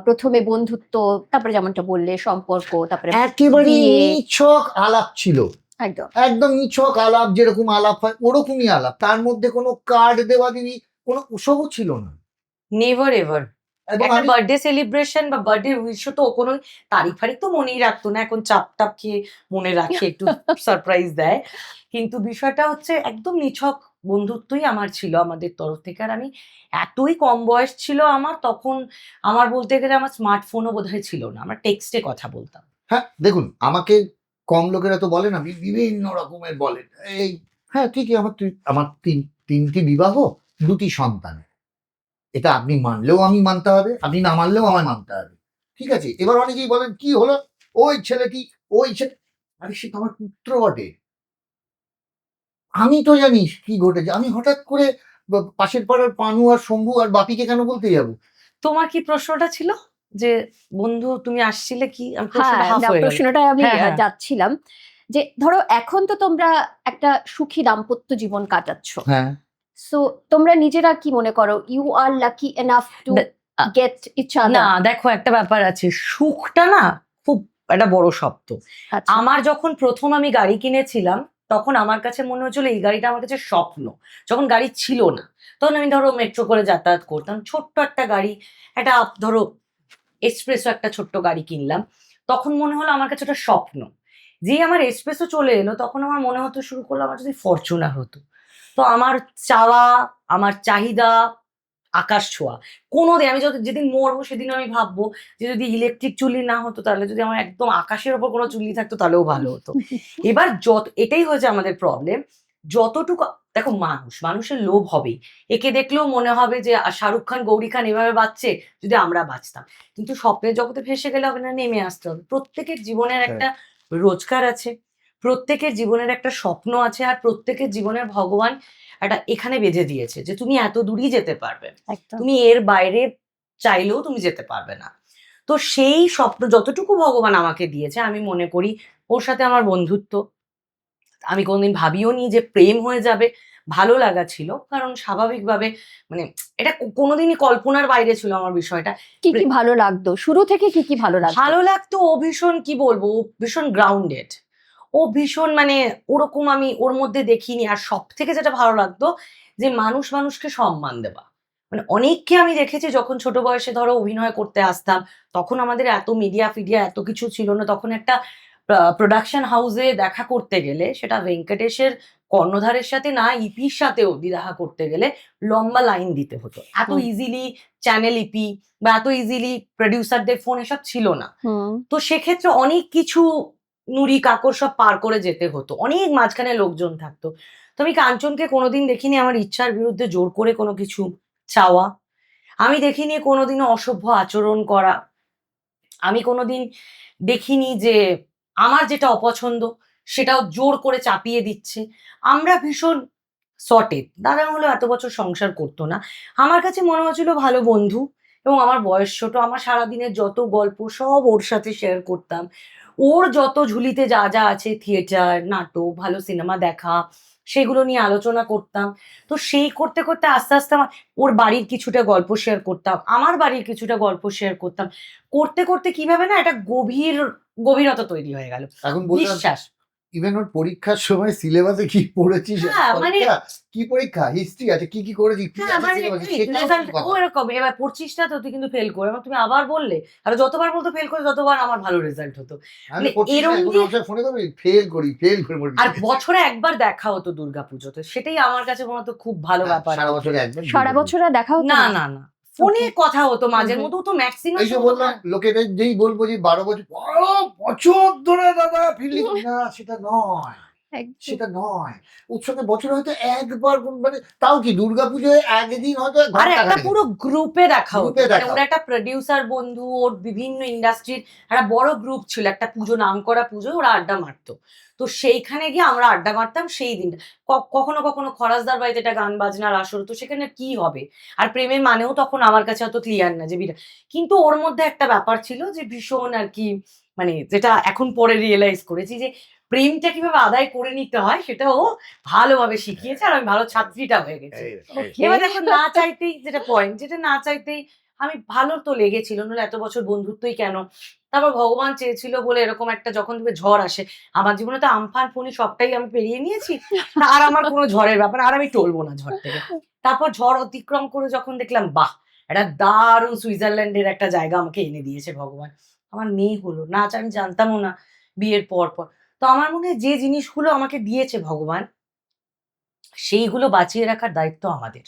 প্রথমে বন্ধুত্ব, তারপরে যেমনটা বললে সম্পর্ক, তারপরে একেবারে বিয়ে। নিছক আলাপ ছিল, একদম। একদম নিছক আলাপ, যেরকম আলাপ হয় ওরকমই আলাপ, তার মধ্যে কোনো কার্ড দেওয়া দিবি কোনো ওসবও ছিল না। নেভার এভার এবং একটা আমি বার্থডে সেলিব্রেশন বা বার্থডে উইশ তো কোনো তারিখ ফারিখ তো মনেই রাখতো না, এখন চাপ টাপ খেয়ে মনে রাখে, একটু সারপ্রাইজ দেয়। কিন্তু বিষয়টা হচ্ছে একদম নিছক বন্ধুত্বই আমার ছিল আমাদের তরফ থেকে। আর আমি এতই কম বয়স ছিল আমার তখন, আমার বলতে গেলে আমার স্মার্টফোনও বোধহয় ছিল না, আমরা টেক্সটে কথা বলতাম। হ্যাঁ দেখুন, আমাকে কম লোকেরা তো বলে না, বিভিন্ন রকমের বলেন এই, হ্যাঁ ঠিকই, আমার তিনটি বিবাহ, 2টি সন্তান, এটা আপনি মানলেও আমি মানতে হবে, আপনি না মানলেও আমায় মানতে হবে, ঠিক আছে। এবার অনেকেই বলেন কি হলো, ওই ছেলেটি, ওই ছেলে, আরে সে তো আমার পুত্র বটে, আমি তো জানি কি ঘটেছে, আমি হঠাৎ করে পাশের পাড়ার পানু আর শম্ভু আর বাপিকে কেন বলতে যাবো? তোমার কি প্রশ্নটা ছিল যে বন্ধু তুমি আসছিলে কি? আমি হ্যাঁ, প্রশ্নটা হাফ না, হয়ে গেল। প্রশ্নটায় আমি হ্যাঁ, হ্যাঁ। যাচ্ছিলাম যে ধরো এখন তো তোমরা একটা সুখী দাম্পত্য জীবন কাটাচ্ছ, হ্যাঁ, সো তোমরা নিজেরা কি মনে করো you are lucky enough to get each না আদার? দেখো একটা ব্যাপার আছে, সুখটা না খুব একটা বড় শব্দ। আচ্ছা। আমার যখন প্রথম আমি গাড়ি কিনেছিলাম তখন আমার কাছে মনে হচ্ছিল এই গাড়িটা আমার কাছে স্বপ্ন। যখন গাড়ি ছিল না তখন আমি ধরো মেট্রো করে যাতায়াত করতাম, ছোট্ট একটা গাড়ি, একটা ধরো এক্সপ্রেসও একটা ছোট্ট গাড়ি কিনলাম, তখন মনে হলো আমার কাছে ওটা স্বপ্ন। যেই আমার এক্সপ্রেসও চলে এলো তখন আমার মনে হতে শুরু করলো আমার যদি ফরচুনার হতো। তো আমার চাওয়া, আমার চাহিদা আকাশ ছোঁয়া। কোনোদিন আমি যেদিন মরবো সেদিন আমি ভাববো যে যদি ইলেকট্রিক চুল্লি না হতো, তাহলে যদি আমার একদম আকাশের ওপর কোনো চুল্লি থাকতো তাহলেও ভালো হতো। এবার এটাই হয়েছে আমাদের প্রবলেম। যতটুকু দেখো, মানুষের লোভ হবেই। একে দেখলেও মনে হবে যে শাহরুখ খান, গৌরী খান এভাবে বাঁচছে, যদি আমরা বাঁচতাম। কিন্তু স্বপ্নের জগতে ভেসে গেলে হবে না, নেমে আসতে হবে। প্রত্যেকের জীবনের একটা রোজগার আছে, প্রত্যেকের জীবনের একটা স্বপ্ন আছে, আর প্রত্যেকের জীবনের ভগবান একটা এখানে বেঁধে দিয়েছে যে তুমি এত দূরই যেতে পারবে, একদম। তুমি এর বাইরে চাইলেও তুমি যেতে পারবে না। তো সেই স্বপ্ন যতটুকু ভগবান আমাকে দিয়েছে, আমি মনে করি ওর সাথে আমার বন্ধুত্ব, আমি কোনোদিন ভাবিও নি যে প্রেম হয়ে যাবে। ভালো লাগা ছিল, কারণ স্বাভাবিকভাবে মানে এটা কোনোদিনই কল্পনার বাইরে ছিল আমার বিষয়টা। কি কি ভালো লাগতো শুরু থেকে, কি কি ভালো লাগতো? ভালো লাগতো, ও ভীষণ কি বলবো, ও ভীষণ গ্রাউন্ডেড, ও ভীষণ মানে ওরকম আমি ওর মধ্যে দেখিনি। আর সব থেকে যেটা ভালো লাগতো যে মানুষকে সম্মান দেওয়া। মানে অনেককে আমি দেখেছি যখন ছোট বয়সে ধরো অভিনয় করতে আসতাম, তখন আমাদের এত মিডিয়া ফিডিয়া এত কিছু ছিল না, তখন একটা প্রোডাকশন হাউসে দেখা করতে গেলে, সেটা ভেঙ্কটেশের কর্ণধারের সাথে না, ইপির সাথেও দেখা করতে গেলে লম্বা লাইন দিতে হতো। এত ইজিলি চ্যানেল ইপি বা এত ইজিলি প্রডিউসারদের ফোন এসব ছিল না। তো সেক্ষেত্রে অনেক কিছু নুড়ি কাকর সব পার করে যেতে হতো, অনেক মাঝখানে লোকজন থাকতো। তো আমি কাঞ্চনকে কোনোদিন দেখিনি আমার ইচ্ছার বিরুদ্ধে জোর করে কোনো কিছু চাওয়া, আমি দেখিনি কোনোদিনও অসভ্য আচরণ করা, আমি কোনোদিন দেখিনি যে আমার যেটা অপছন্দ সেটাও জোর করে চাপিয়ে দিচ্ছে। আমরা ভীষণ সটেড, দাদা হলো এত বছর সংসার করতো না, আমার কাছে মনে হচ্ছিল ভালো বন্ধু। এবং আমার বয়স ছোট, আমার সারাদিনের যত গল্প সব ওর সাথে শেয়ার করতাম। ওর যত ঝুলিতে যা যা আছে, থিয়েটার, নাটক, ভালো সিনেমা দেখা, সেগুলো নিয়ে আলোচনা করতাম। তো সেই করতে করতে আস্তে আস্তে ওর বাড়ির কিছুটা গল্প শেয়ার করতাম, আমার বাড়ির কিছুটা গল্প শেয়ার করতাম, করতে করতে কিভাবে না একটা গভীরতা তৈরি হয়ে গেল, এখন বললাম বিশ্বাস। ইভেন ওর পরীক্ষার সময় সিলেবাসে কি পড়েছিস, হ্যাঁ, মানে কি পরীক্ষা, হিস্ট্রি আছে, কি কি করেছিস, কি হ্যাঁ, আছে মানে syllabus এ, এই সেটাও result কিন্তু কথা। ও এরকম, এবার পড়ছিসটা তো তুই কিন্তু ফেল করে, এবার তুমি আবার বললে, আর যতবার বলতো ফেল করে ততবার আমার ভালো রেজাল্ট হতো। আমি মানে পড়ছিস না, এরম এখন দিয়ে- আমার সাথে ফোনে করবি, ফেল করে মরবি। আর বছরে একবার দেখা হতো দুর্গাপুজোতে, সেটাই আমার কাছে মনে হতো খুব ভালো ব্যাপার। সারা বছরে একবার সারা বছর আর দেখা হতো না না? না না, ফোনে কথা হতো মাঝের মধ্যে, তো ম্যাক্সিমাম এই যে বললাম লোকেদের যেই বলবো যে 12 বছর ধরে দাদা ফিল্ডিং, না সেটা নয়, সেটা নয়। উৎসবে বছরে হয়তো একবার মানে তাও কি দুর্গাপুজোয় একদিন হয়তো আর একটা পুরো গ্রুপে দেখা হতো, গ্রুপে দেখা ওর একটা প্রডিউসার বন্ধু, ওর বিভিন্ন ইন্ডাস্ট্রির একটা বড় গ্রুপ ছিল, একটা পুজো নাম করা পুজো ওরা আড্ডা মারতো। তো সেইখানে গিয়ে আমরা আড্ডা মারতাম সেই দিনটা। কখনো কখনো খরাসদার বাড়িতে একটা গান বাজনার আসর, তো সেখানে কি হবে, আর প্রেমের মানেও তখন আমার কাছে অত ক্লিয়ার না যে বিটা, কিন্তু ওর মধ্যে একটা ব্যাপার ছিল যে ভীষণ আর কি, মানে যেটা এখন পরে রিয়েলাইজ করেছি যে প্রেমটা কিভাবে আদায় করে নিতে হয় সেটা ও ভালোভাবে শিখিয়েছে, আর আমি ভালো ছাত্রীটা হয়ে গেছি। এবার দেখো না চাইতেই, যেটা পয়েন্ট, যেটা না চাইতেই আমি ভালো তো লেগেছিল, নাহলে এত বছর বন্ধুত্বই কেন। তারপর ভগবান চেয়েছিল বলে এরকম একটা যখন তুমি ঝড় আসে, আমার জীবনে তো আমফান ফোনি সবটাই আমি পেরিয়ে নিয়েছি, আর আমার কোনো ঝড়ের ব্যাপার, আর আমি টলবো না ঝড় থেকে। তারপর ঝড় অতিক্রম করে যখন দেখলাম বাহ, একটা দারুণ সুইজারল্যান্ডের একটা জায়গা আমাকে এনে দিয়েছে ভগবান, আমার মেয়ে হলো, নাচ আমি জানতামও না বিয়ের পর পর। তো আমার মনে হয় যে জিনিসগুলো আমাকে দিয়েছে ভগবান, সেইগুলো বাঁচিয়ে রাখার দায়িত্ব আমাদের।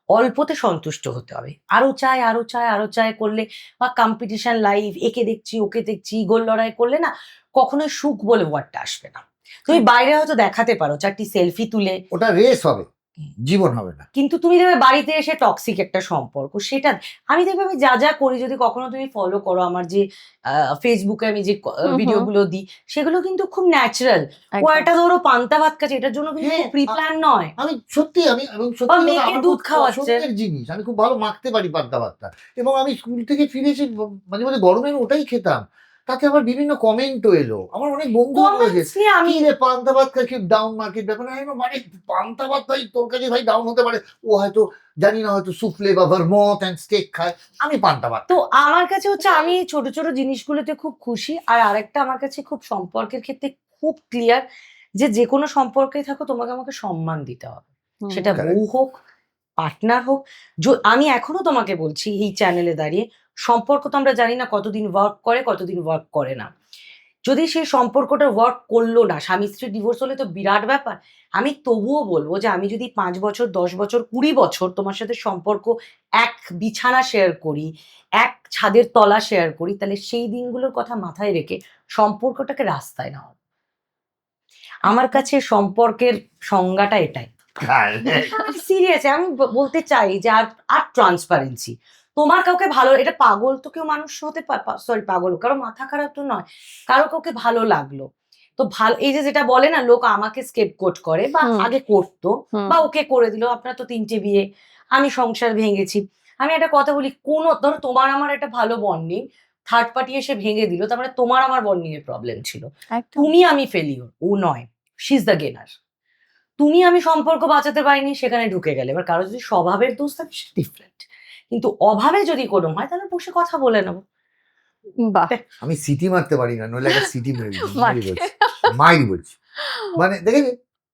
অল্পতে সন্তুষ্ট হতে হবে, আরো চাই আরো চাই আরো চাই করলে, বা কম্পিটিশন লাইফ, একে দেখছি ওকে দেখছি, গোল লড়াই করলে না কখনোই সুখ বলে ওয়ার্ডটা আসবে না। তুমি বাইরে হয়তো দেখাতে পারো 4টি সেলফি তুলে, ওটা রেস হবে, জীবন হবে না। কিন্তু তুমি দেখবে বাড়িতে এসে টক্সিক একটা সম্পর্ক, সেটা আমি দেখবে আমি যা যা করি, যদি কখনো তুমি ফলো করো আমার যে ফেসবুকে আমি যে ভিডিওগুলো দিই, সেগুলো কিন্তু খুব ন্যাচারাল। ও একটা ধরো পান্তা ভাত খাচ্ছে, এটার জন্য কিন্তু হ্যাঁ, প্রি প্ল্যান নয়। আমি সত্যি আমি এবং বা সত্যি মেয়েকে আমার দুধ খুব খাওয়াচ্ছে। পছন্দের জিনিস, আমি খুব ভালো মাখতে পারি পান্তা ভাতটা, এবং আমি স্কুল থেকে ফিরে এসে মাঝে মাঝে গরমে আমি ওটাই খেতাম। তাতে আবার বিভিন্ন কমেন্টও এলো, আমার অনেক বন্ধু বলেছে Comments নিয়ে আমি কি রে পান্তা ভাত খাই, কি ডাউন মার্কেট ব্যাপার। আমি বললাম, মানে পান্তা ভাত ভাই তোর কাছে ভাই ডাউন হতে পারে, ও হয়তো জানি না হয়তো সুফলে বা ভারমথ এন্ড স্টেক খায়, আমি পান্তা ভাত। তো আমার কাছে হচ্ছে আমি এই ছোট ছোট জিনিসগুলোতে খুব খুশি। আর আরেকটা আমার কাছে খুব সম্পর্কের ক্ষেত্রে খুব ক্লিয়ার, যে কোনো সম্পর্কে থাকো তোমাকে আমাকে সম্মান দিতে হবে, সেটা বউ হোক পার্টনার হোক। আমি এখনো তোমাকে বলছি এই চ্যানেলে দাঁড়িয়ে, সম্পর্ক তো আমরা জানি না কতদিন ওয়ার্ক করে কতদিন ওয়ার্ক করে না। যদি সেই সম্পর্কটা ওয়ার্ক করলো না, স্বামী স্ত্রী ডিভোর্স হলে তো বিরাট ব্যাপার। আমি তবুও বলবো যে আমি যদি 5 বছর 10 বছর 20 বছর তোমার সাথে সম্পর্ক, এক বিছানা শেয়ার করি, এক ছাদের তলা শেয়ার করি, তাহলে সেই দিনগুলোর কথা মাথায় রেখে সম্পর্কটাকে রাস্তায় নাও। আমার কাছে সম্পর্কের সংজ্ঞাটা এটাই। সিরিয়াস আমি বলতে চাই যে আর আর ট্রান্সপারেন্সি। তোমার কাউকে ভালো, এটা পাগল তো কেউ মানুষ হতে সরি পাগল কারো মাথা খারাপ তো নয়, কারো কাউকে ভালো লাগলো তো ভালো, এই যে যেটা বলে না লোক আমাকে স্কেপগোট করে বা আগে করতো বা ওকে করে দিল, আপনার তো 3টে বিয়ে, আমি সংসার ভেঙেছি। আমি একটা কথা বলি, কোন ধরো তোমার আমার একটা ভালো বন্ডিং, থার্ড পার্টি এসে ভেঙে দিল, তার মানে তোমার আমার বন্ডিং এর প্রবলেম ছিল, তুমি আমি ফেলিওর, ও নয়, শি ইজ দ্য গেনার। তুমি আমি সম্পর্ক বাঁচাতে পারিনি, সেখানে ঢুকে গেলে। এবার কারো যদি স্বভাবের দোষ থাকে সেটা ডিফারেন্ট, কিন্তু অভাবে যদি কোনো হয় তাহলে বসে কথা বলে নেবো। বাহ, আমি সিটি মারতে পারি না, নইলে একটা সিটি মেরে দিই, মাইরি বলছি মানে দেখে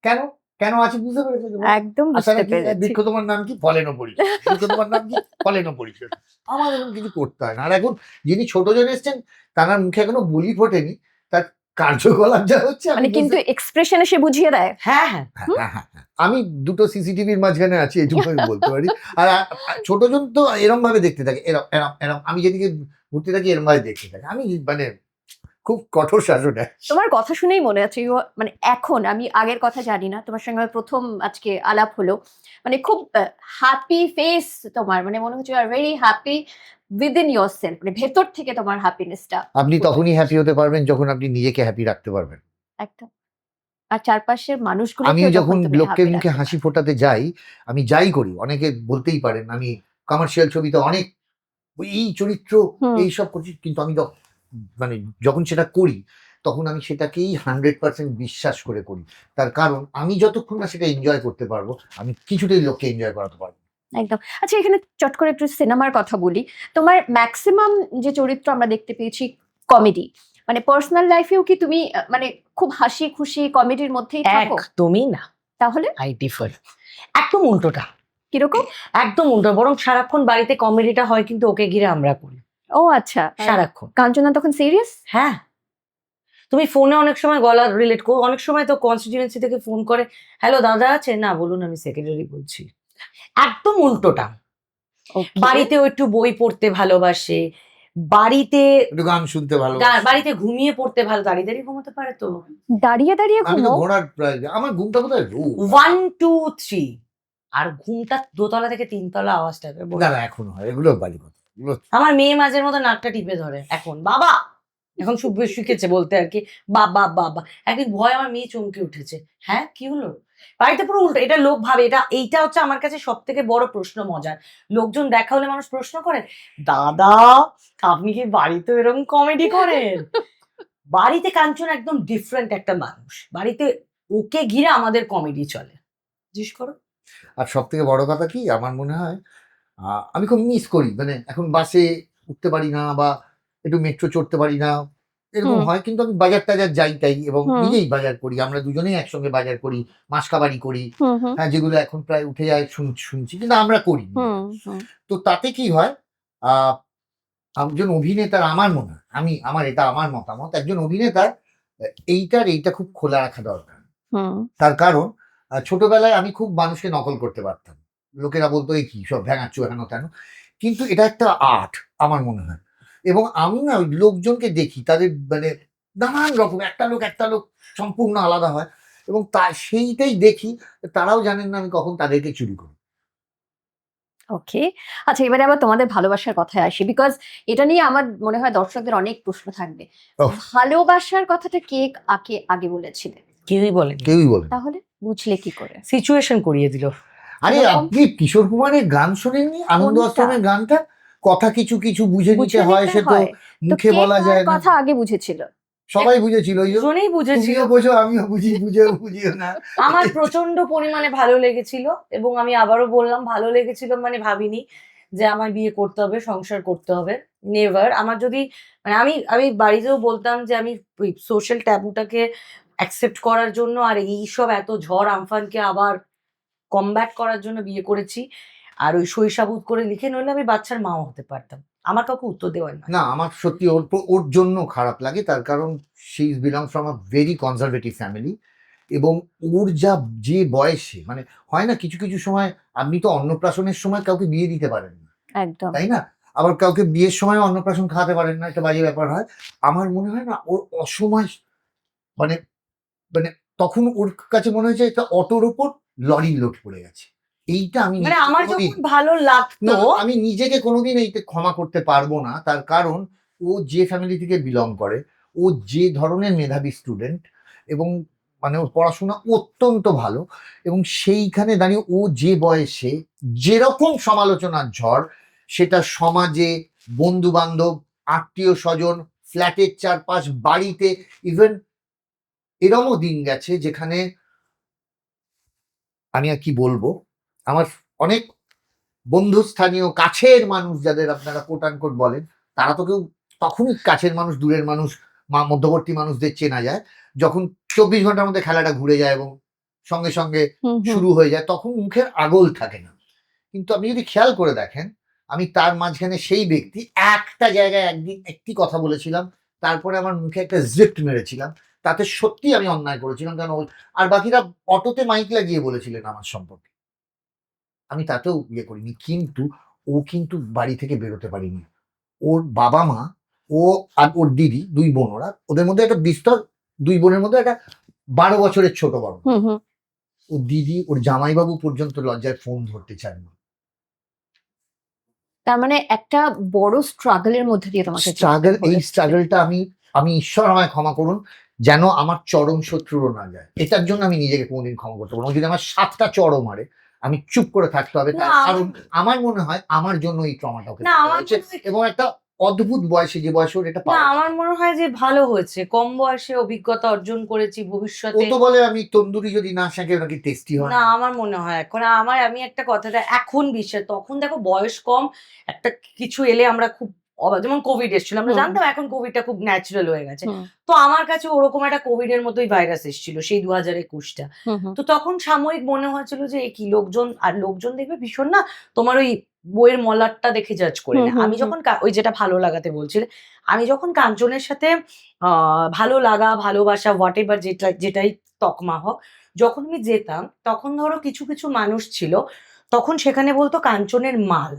কেন কেন আছে বুঝতে পেরেছো? একদম আচ্ছা বুঝতে পেরেছি। বৃক্ষ তোমার নাম কি? ফলেনো পরিচয়। বৃক্ষ তোমার নাম কি? ফলেনো পরিচয়। আমার এরকম কিছু করতে হয় না। আর এখন যিনি ছোটজন এসছেন তার মুখে এখনো বলি ফোটেনি, তার কার্যকলাপ যা হচ্ছে মানে কিন্তু এক্সপ্রেশনে সে বুঝিয়ে দেয়। হ্যাঁ হ্যাঁ, আমি দুটো সিসিটিভির মাঝখানে আছি, এইটুকু আমি বলতে পারি। আর ছোটজন তো এরম ভাবে দেখতে থাকে, এরম এরম এরম, আমি যেদিকে ঘুরতে থাকি এরম ভাবে দেখতে থাকে। আমি মানে খুব কঠোর শাসন। তোমার কথা শুনেই মনে আছে মানে এখন আমি আগের কথা জানি না, তোমার সঙ্গে প্রথম আজকে আলাপ হলো, মানে খুব হ্যাপি ফেস তোমার, মানে মনে হচ্ছে are very happy within yourself, মানে ভেতর থেকে তোমার হ্যাপিনেসটা। আপনি তখনই হ্যাপি হতে পারবেন যখন আপনি নিজেকে হ্যাপি রাখতে পারবেন। একদম। আর চারপাশের মানুষগুলো, আমি যখন লোকের মুখে হাসি ফোটাতে যাই, আমি যাই করি, অনেকে বলতেই পারেন আমি কমার্শিয়াল ছবিতে অনেক এই চরিত্র এইসব করছি, কিন্তু আমি মানে যখন সেটা করি তখন আমি সেটাকেই 100% বিশ্বাস করে করি। তার কারণ আমি যতক্ষণ না সেটা এনজয় করতে পারবো, আমি কিছুতেই লোককে এনজয় করাতে পারবো। একদম। আচ্ছা, এখানে চট করে একটু সিনেমার কথা বলি। তোমার ম্যাক্সিমাম যে চরিত্র আমরা দেখতে পেয়েছি কমেডি, মানে পার্সোনাল লাইফেও কি তুমি মানে খুব হাসি খুশি কমেডির মধ্যেই থাকো? একদমই না, তাহলে আই ডিফার। একদম উল্টোটা। কিরকম? একদম উল্টো, বরং সারাক্ষণ বাড়িতে কমেডিটা হয় কিন্তু ওকে ঘিরে আমরা করি। ও আচ্ছা, সারাক্ষণ। কাঞ্চনা তখন সিরিয়াস? হ্যাঁ, তুমি ফোনে অনেক সময় গলা রিলেট করো, অনেক সময় তো কনস্টিটিউয়েন্সি থেকে ফোন করে, হ্যালো দাদা আছে? না বলুন আমি সেক্রেটারি বলছি। একদম উল্টোটা। Okay. বাড়িতেও একটু বই পড়তে ভালোবাসে, বাড়িতে একটু গান শুনতে ভালো। বাড়িতে ঘুমিয়ে পড়তে ভালো, দাঁড়িয়ে দাঁড়িয়ে ঘুমোতে পারে তো। দাঁড়িয়ে দাঁড়িয়ে আমি তো ঘুমো? ঘোড়ার প্রায় আমার ঘুমটা বোধহয় রোগ। 1 2 3 আর ঘুমটা দোতলা থেকে তিনতলা আওয়াজটা না না এখন হয় এগুলো বাড়ি কথা এগুলো। আমার মেয়ে মাঝের মতো নাকটা টিপে ধরে এখন, বাবা এখন শিখেছে বলতে আর কি, বাবা বাবা। একদিন ভয় আমার মেয়ে চমকে উঠেছে, হ্যাঁ কি হলো, বাড়িতে পুরো উল্টো। এটা লোক ভাবে, এইটা হচ্ছে আমার কাছে সব থেকে বড় প্রশ্ন মজার। লোকজন দেখা হলে মানুষ প্রশ্ন করে, দাদা আপনি কি বাড়িতে এরকম কমেডি করেন? বাড়িতে কাঞ্চন একদম ডিফারেন্ট একটা মানুষ, বাড়িতে ওকে ঘিরে আমাদের কমেডি চলে। জিজ্ঞেস করো। আর সব থেকে বড় কথা কি আমার মনে হয় আমি খুব মিস করি, মানে এখন বাসে উঠতে পারি না বা একটু মেট্রো চড়তে পারি না, এরকম হুম। হয়। কিন্তু আমি বাজার টাজার যাই তাই, এবং হুম। নিজেই বাজার করি, আমরা দুজনেই একসঙ্গে বাজার করি, মাসকাবারি করি। হুম হুম হ্যাঁ, যেগুলো এখন প্রায় উঠে যায় শুনছি, কিন্তু আমরা করি। হুম হুম তো তাতে কি হয়, আহ একজন অভিনেতার আমার মনে হয়, এটা আমার মতামত, একজন অভিনেতার এইটা খুব খোলা রাখা দরকার। হুম তার কারণ ছোটবেলায় আমি খুব মানুষকে নকল করতে পারতাম। লোকেরা বলতো এই কি সব ভ্যাঙাচ্ছ হেন তেন, কিন্তু এটা একটা আর্ট আমার মনে হয়। এবং আমি না ওই লোকজনকে দেখি তাদের মানে নানান রকম, একটা লোক সম্পূর্ণ আলাদা হয়, এবং সেইটাই দেখি, তারাও জানেন না আমি কখন তাদেরকে চুরি করি। ওকে। আচ্ছা, এবারে আবার তোমাদের ভালোবাসার কথায় আসি, বিকজ এটা নিয়ে আমার মনে হয় দর্শকদের অনেক প্রশ্ন থাকবে। ওহ। ভালোবাসার কথাটা কে আগে বলেছিলে? কেউই বলেনি, কেউই বলে না। তাহলে বুঝলে কি করে? সিচুয়েশন করিয়ে দিল। আরে এরকম? আপনি কিশোর কুমারের গান শোনেননি? আনন্দ কোনটা? আশ্রমের গানটা, কথা কিছু কিছু বুঝে নিতে বুঝে হয়, নিতে সে তো হয়। তো মুখে কে বলা কার যায় না। কথা আগে বুঝেছিল? সবাই বুঝেছিল, ওই যে দুজনেই বুঝেছিল। তুমিও বোঝো আমিও বুঝি, বুঝিও না। আমার প্রচন্ড পরিমাণে ভালো লেগেছিল, এবং আমি আবারও বললাম ভালো লেগেছিল মানে ভাবিনি যে আমার বিয়ে করতে হবে, সংসার করতে হবে, নেভার। আমার যদি মানে আমি আমি বাড়িতেও বলতাম যে আমি সোশ্যাল ট্যাবুটাকে অ্যাকসেপ্ট করার জন্য আর এইসব এত ঝড় আমফানকে আবার কমব্যাট করার জন্য বিয়ে করেছি। আর ওই শৈশাবুত করে লিখে নইলে আমি বাচ্চার মাও হতে পারতাম, আমার কাউকে উত্তর দেওয়ার নয়। না আমার সত্যি ওর জন্য খারাপ লাগে, তার কারণ she is belong from a very conservative family. এবং ওর যে বয়সে, মানে হয় না কিছু কিছু সময় আপনি তো অন্নপ্রাশনের সময় কাউকে বিয়ে দিতে পারেন না, একদম। তাই না? আবার কাউকে বিয়ের সময় অন্নপ্রাশন খাওয়াতে পারেন না, একটা বাজে ব্যাপার হয়। আমার মনে হয় না ওর অসময়, মানে মানে তখন ওর কাছে মনে হয়েছে একটা অটোর উপর লরি লোড পড়ে গেছে। এইটা আমি মানে নিজেকে আমার কোনোদিন- যখন ভালো লাগতো, না, আমি নিজেকে কোনোদিন এইটা ক্ষমা করতে পারবো না। তার কারণ ও যে ফ্যামিলি থেকে বিলং করে, ও যে ধরনের মেধাবী স্টুডেন্ট, এবং মানে ওর পড়াশোনা অত্যন্ত ভালো, এবং সেইখানে দাঁড়িয়ে ও যে বয়সে যেরকম সমালোচনার ঝড়, সেটা সমাজে, বন্ধু বান্ধব, আত্মীয় স্বজন, ফ্ল্যাটের চারপাশ, বাড়িতে, ইভেন এরমও দিন গেছে যেখানে আমি আর কি বলবো, আমার অনেক বন্ধুস্থানীয় কাছের মানুষ যাদের আপনারা কোট আনকোট বলেন, তারা তো কেউ তখনই কাছের মানুষ, দূরের মানুষ, মধ্যবর্তী মানুষদের চেনা যায় যখন 24 ঘন্টার মধ্যে খেলাটা ঘুরে যায় এবং সঙ্গে সঙ্গে হুম হুম শুরু হয়ে যায়, তখন মুখের আগল থাকে না। কিন্তু আপনি যদি খেয়াল করে দেখেন, আমি তার মাঝখানে সেই ব্যক্তি একটা জায়গায় একদিন একটি কথা বলেছিলাম, তারপরে আমার মুখে একটা জিপ্ট মেরেছিলাম, তাতে সত্যি আমি অন্যায় করেছিলাম। কারণ আর বাকিরা অটোতে মাইক লাগিয়ে বলেছিলেন আমার সম্পর্কে, আমি তাতেও ইয়ে করিনি। কিন্তু ও কিন্তু বাড়ি থেকে বেরোতে পারিনি। ওর বাবা মা, ও আর ওর দিদি, দুই বোন, ওদের মধ্যে একটা বিস্তর, দুই বোনের মধ্যে একটা 12 বছরের ছোট বড়। হুম হুম ও দিদি, ওর জামাইবাবু পর্যন্ত লজ্জায় ফোন ধরতে চান না। তার মানে একটা বড় স্ট্রাগলের মধ্যে দিয়ে তোমাকে যেতে স্ট্রাগল, এই হয়েছে। স্ট্রাগলটা আমি ঈশ্বর আমায় ক্ষমা করুন, যেন আমার চরম শত্রুরও না যায়। এটার জন্য আমি নিজেকে কোনোদিন ক্ষমা করতে পারবো না। ও যদি আমার 7টা চড়ও মারে, আমি চুপ করে থাকতে হবে, তার না, কারণ আমার মনে হয় আমার জন্য এই ট্রমাটা ওকে না, পেতে আমার হয়েছে। মনে হয়- এবং একটা অদ্ভুত বয়সে, যে বয়সে ওর এটা না পাওয়া, আমার মনে হয় যে ভালো হয়েছে, কম বয়সে অভিজ্ঞতা অর্জন করেছি, ও ভবিষ্যতে। তো বলে আমি তন্দুরি যদি না শেখে নাকি টেস্টি হয় না না। আমার মনে হয় এখন আমি একটা কথাটা এখন বিশ্বাস, তখন দেখো বয়স কম, একটা কিছু এলে আমরা খুব যেমন কোভিড এসেছিল, আমরা হুম। জানতাম এখন কোভিডটা খুব ন্যাচারাল হয়ে গেছে। হুম তো আমার কাছে ওরকম একটা কোভিড এর মতোই ভাইরাস এসেছিল সেই 2021টা। হুম হুম তো তখন সাময়িক মনে হয়েছিল যে কি লোকজন দেখবে ভীষণ না তোমার ওই বইয়ের মলাটটা দেখে জাজ করে হুম না। হুম আমি হুম। যখন ওই যেটা ভালো লাগাতে বলছিলে, আমি যখন কাঞ্চনের সাথে ভালো লাগা, ভালোবাসা, হোয়াট এভার যেটাই তকমা হোক, যখন আমি যেতাম তখন ধরো কিছু কিছু মানুষ ছিল, তখন সেখানে বলতো কাঞ্চনের মাল,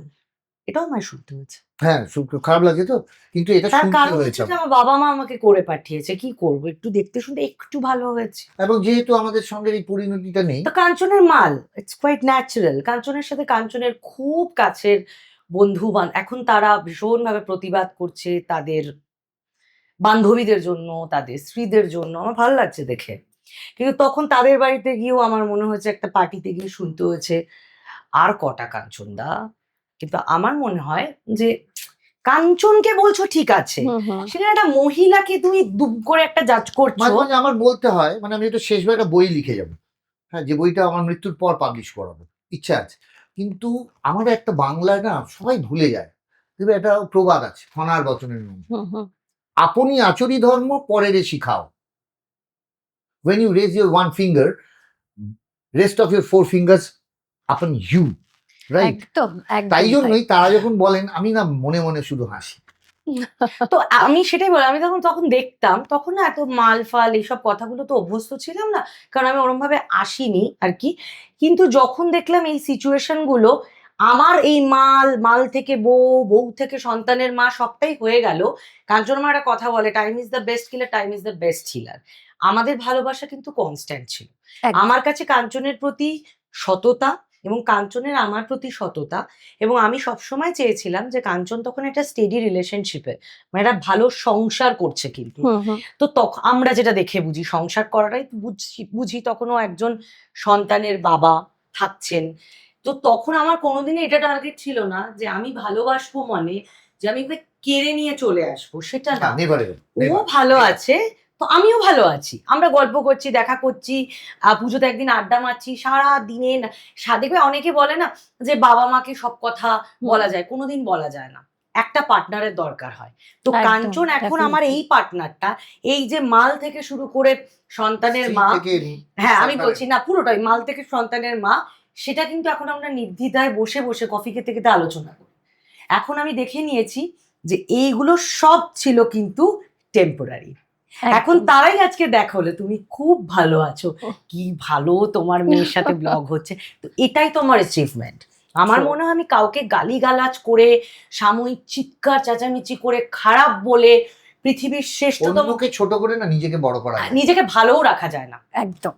এটাও আমায় শুনতে হয়েছে। হ্যাঁ, খারাপ লাগে তো, কিন্তু এটা তার শুনতে কারণ হয়েছে হচ্ছে যে আমার। আমার বাবা মা আমাকে করে পাঠিয়েছে, কি করবো, একটু দেখতে শুনতে একটু ভালো হয়েছে। এবং যেহেতু আমাদের সঙ্গে এই পরিণতিটা নেই, তো কাঞ্চনের মাল, ইটস কোয়াইট ন্যাচারাল। কাঞ্চনের সাথে কাঞ্চনের খুব কাছের বন্ধু এখন তারা ভীষণভাবে প্রতিবাদ করছে তাদের বান্ধবীদের জন্য, তাদের স্ত্রীদের জন্য। আমার ভালো লাগছে দেখে। কিন্তু তখন তাদের বাড়িতে গিয়েও আমার মনে হয়েছে, একটা পার্টিতে গিয়ে শুনতে হয়েছে, আর কটা কাঞ্চনদা। কিন্তু আমার মনে হয় যে কাঞ্চনকে বলছো ঠিক আছে, হুম হুম সেখানে একটা মহিলাকে তুমি দুব করে একটা জাজ করছো। মাঝে মাঝে আমার বলতে হয়, মানে আমি এটা শেষবার একটা বই লিখে যাবো, হ্যাঁ, যে বইটা আমার মৃত্যুর পর পাবলিশ করাবো, ইচ্ছা আছে। কিন্তু আমার একটা বাংলায় না সবাই ভুলে যায়, দেখবে একটা প্রবাদ আছে ফনার বচনের মধ্যে, হুম হুম আপনি আচরি ধর্ম পরেরে শিখাও। when you raise your one finger, rest of your four fingers upon you, right? একদম একদম তাই তাই। জন্যই তারা যখন বলেন, আমি না মনে মনে শুধু হাসি। তো আমি সেটাই বলি, আমি তখন তখন দেখতাম, তখন না এত মাল ফাল এইসব কথাগুলো তো অভ্যস্ত ছিলাম না, কারণ আমি ওরম ভাবে আসিনি আর কি। কিন্তু যখন দেখলাম এই সিচুয়েশন গুলো, আমার এই মাল, মাল থেকে বউ, বউ থেকে সন্তানের মা, সবটাই হয়ে গেল। কাঞ্চনমা একটা কথা বলে, time is the best killer, time is the best healer. আমাদের ভালোবাসা কিন্তু কনস্ট্যান্ট ছিল। একদম। আমার কাছে কাঞ্চনের প্রতি সততা এবং কাঞ্চনের আমার প্রতি সততা, এবং আমি সবসময় চেয়েছিলাম যে কাঞ্চন তখন একটা স্টেডি রিলেশনশিপে, মানে একটা ভালো সংসার করছে কিন্তু। হুম হুম তো তখন আমরা যেটা দেখে বুঝি, সংসার করাটাই বুঝি তখনও একজন সন্তানের বাবা থাকছেন। তো তখন আমার কোনোদিনই এটা টার্গেট ছিল না যে আমি ভালোবাসবো মানে যে আমি ওকে কেড়ে নিয়ে চলে আসবো, সেটা না। নেভার এভার, ও ভালো আছে, তো আমিও ভালো আছি, আমরা গল্প করছি, দেখা করছি, পুজোতে একদিন আড্ডা মারছি, সারা দিনে দেখবে অনেকে বলে না যে বাবা মাকে সব কথা বলা যায়, কোনোদিন বলা যায় না, একটা পার্টনারের দরকার হয়। তো একদম, কাঞ্চন এখন আমার definitely। এই পার্টনারটা, এই যে মাল থেকে শুরু করে সন্তানের মা, হ্যাঁ আমি বলছি না পুরোটাই মাল থেকে সন্তানের মা, সেটা কিন্তু এখন আমরা নির্দ্বিধায় বসে বসে কফি খেতে খেতে আলোচনা করি। এখন আমি দেখে নিয়েছি যে এইগুলো সব ছিল কিন্তু টেম্পোরারি। এখন একদম। তারাই আজকে দেখা হলো, তুমি খুব ভালো আছো, কি ভালো তোমার মেয়ের সাথে ব্লগ হচ্ছে। তো এটাই তোমার অ্যাচিভমেন্ট। আমার True। মনে হয় আমি কাউকে গালিগালাজ করে, সাময়িক চিৎকার চেঁচামেচি করে, খারাপ বলে, পৃথিবীর শ্রেষ্ঠতম, অন্যকে ছোট করে না নিজেকে বড় করা যায় না। নিজেকে ভালোও রাখা যায় না। একদম